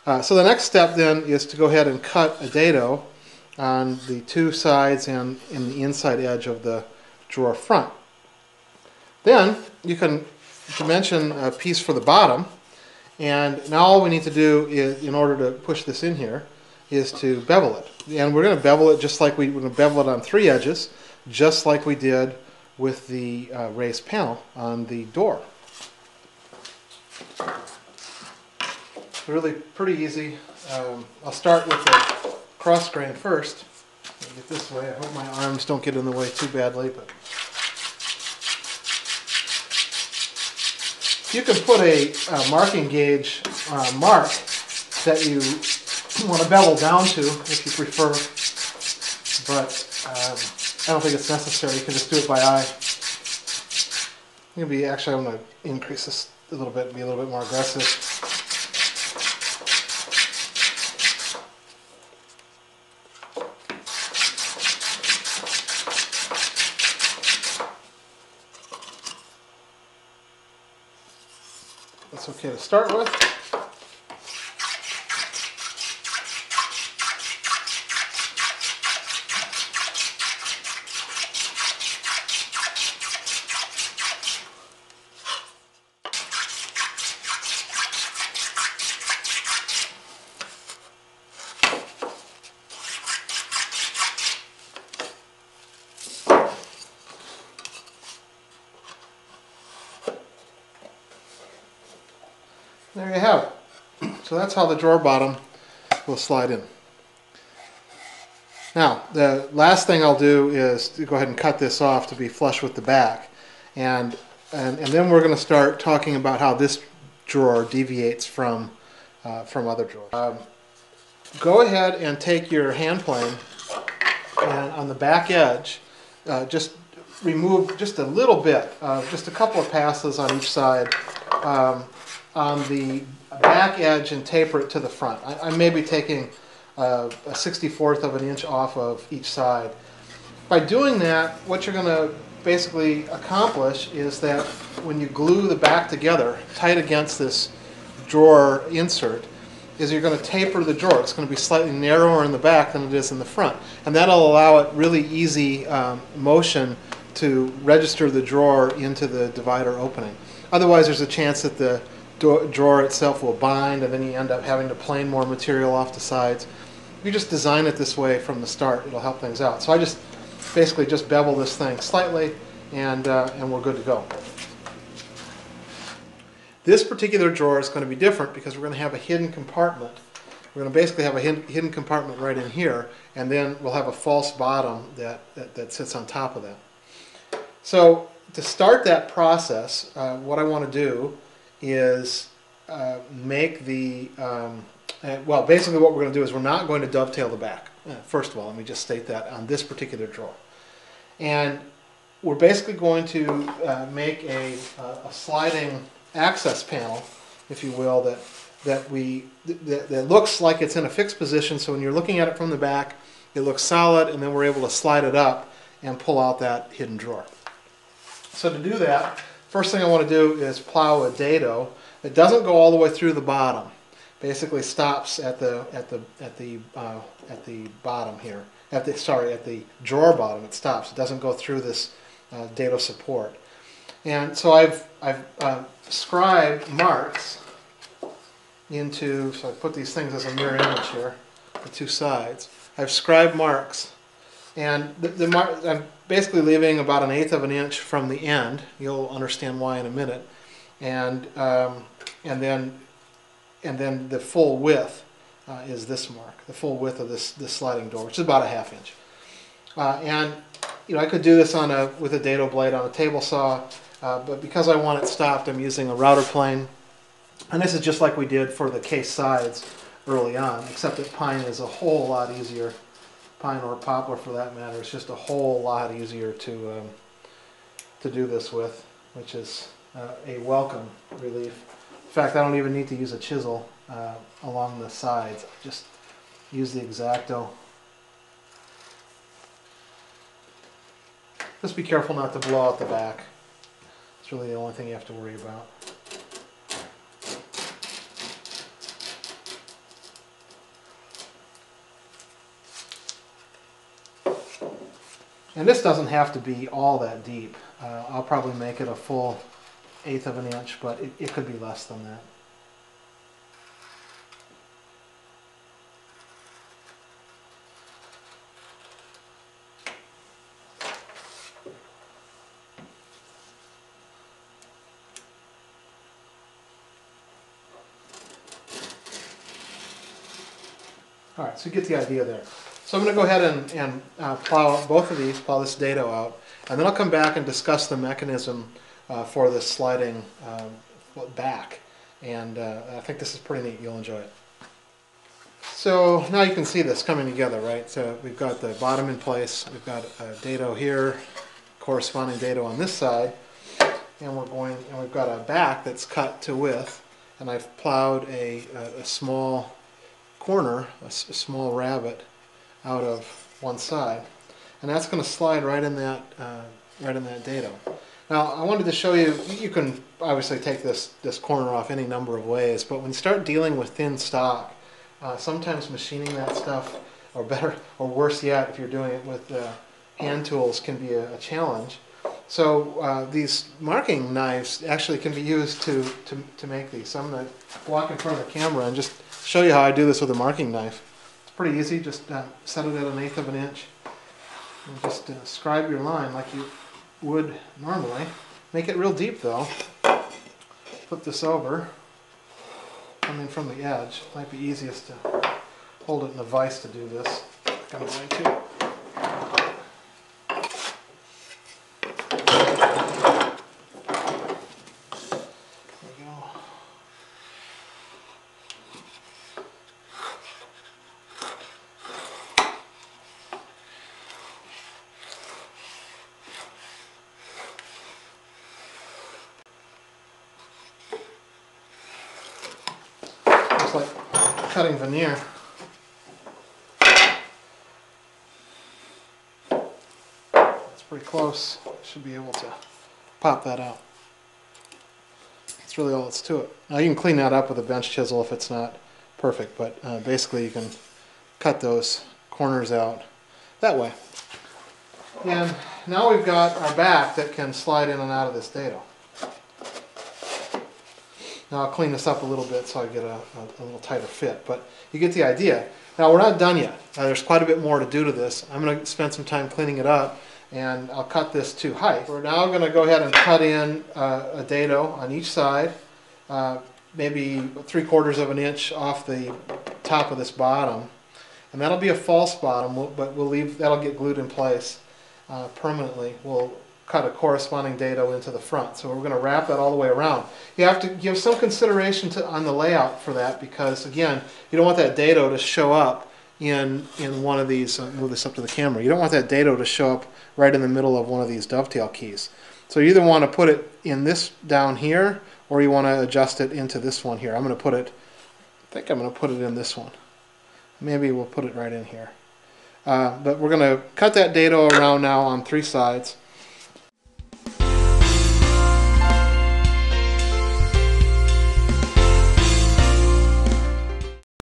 So the next step then is to go ahead and cut a dado on the two sides and in the inside edge of the drawer front. Then you can dimension a piece for the bottom, and now all we need to do is, in order to push this in here, is to bevel it. And we're going to bevel it just like we're going to bevel it on three edges, just like we did with the raised panel on the door. Really pretty easy. I'll start with the cross grain first. Get this way. I hope my arms don't get in the way too badly. But you can put a marking gauge mark that you want to bevel down to if you prefer, but I don't think it's necessary. You can just do it by eye. Actually, I'm going to increase this a little bit and be a little bit more aggressive. That's okay to start with. There you have it. So that's how the drawer bottom will slide in. Now, the last thing I'll do is to go ahead and cut this off to be flush with the back. And then we're going to start talking about how this drawer deviates from other drawers. Go ahead and take your hand plane and on the back edge, just remove just a little bit, just a couple of passes on each side. On the back edge and taper it to the front. I may be taking a 64th of an inch off of each side. By doing that, what you're going to basically accomplish is that when you glue the back together tight against this drawer insert, is you're going to taper the drawer. It's going to be slightly narrower in the back than it is in the front. And that'll allow it really easy motion to register the drawer into the divider opening. Otherwise, there's a chance that the drawer itself will bind, and then you end up having to plane more material off the sides. If you just design it this way from the start, it'll help things out. So I just basically just bevel this thing slightly, and we're good to go. This particular drawer is going to be different because we're going to have a hidden compartment. We're going to basically have a hidden compartment right in here, and then we'll have a false bottom that sits on top of that. So to start that process, what I want to do is make the, well, basically what we're going to do is we're not going to dovetail the back. First of all, let me just state that on this particular drawer. And we're basically going to make a sliding access panel, if you will, that looks like it's in a fixed position, so when you're looking at it from the back, it looks solid, and then we're able to slide it up and pull out that hidden drawer. So to do that, first thing I want to do is plow a dado that doesn't go all the way through the bottom. Basically stops at the bottom here. At the drawer bottom. It stops. It doesn't go through this dado support. And so I've scribed marks into. So I put these things as a mirror image here, the two sides. I've scribed marks, and the mark. I'm basically leaving about 1/8 of an inch from the end. You'll understand why in a minute, and then the full width is this mark, the full width of this sliding door, which is about 1/2 inch. And I could do this with a dado blade on a table saw, but because I want it stopped, I'm using a router plane. And this is just like we did for the case sides early on, except that pine is a whole lot easier. Pine or poplar for that matter, it's just a whole lot easier to do this with, which is a welcome relief. In fact, I don't even need to use a chisel along the sides. I just use the X-Acto. Just be careful not to blow out the back. It's really the only thing you have to worry about. And this doesn't have to be all that deep. I'll probably make it a full 1/8 of an inch, but it could be less than that. All right, so you get the idea there. So I'm going to go ahead and plow both of these, plow this dado out, and then I'll come back and discuss the mechanism for this sliding back. And I think this is pretty neat. You'll enjoy it. So now you can see this coming together, right? So we've got the bottom in place, we've got a dado here, corresponding dado on this side, and we've got a back that's cut to width, and I've plowed a small corner, a small rabbet out of one side, and that's going to slide right in that dado. Now I wanted to show you, you can obviously take this corner off any number of ways, but when you start dealing with thin stock, sometimes machining that stuff, or better, or worse yet, if you're doing it with hand tools, can be a challenge. So these marking knives actually can be used to make these. So I'm going to walk in front of the camera and just show you how I do this with a marking knife. It's pretty easy. Just set it at 1/8 of an inch and just scribe your line like you would normally. Make it real deep though. Flip this over. Come in from the edge. Might be easiest to hold it in a vise to do this. Kind of way too. Looks like cutting veneer. It's pretty close. Should be able to pop that out. That's really all that's to it. Now you can clean that up with a bench chisel if it's not perfect, but basically you can cut those corners out that way. And now we've got our back that can slide in and out of this dado. Now I'll clean this up a little bit so I get a little tighter fit, but you get the idea. Now we're not done yet. There's quite a bit more to do to this. I'm going to spend some time cleaning it up, and I'll cut this to height. We're now going to go ahead and cut in a dado on each side, maybe 3/4 of an inch off the top of this bottom, and that'll be a false bottom, but we'll leave that'll get glued in place permanently. We'll cut a corresponding dado into the front. So we're going to wrap that all the way around. You have to give some consideration on the layout for that, because again, you don't want that dado to show up in one of these. Move this up to the camera. You don't want that dado to show up right in the middle of one of these dovetail keys. So you either want to put it in this down here, or you want to adjust it into this one here. I'm going to put it, I think I'm going to put it in this one. Maybe we'll put it right in here. But we're going to cut that dado around now on 3 sides.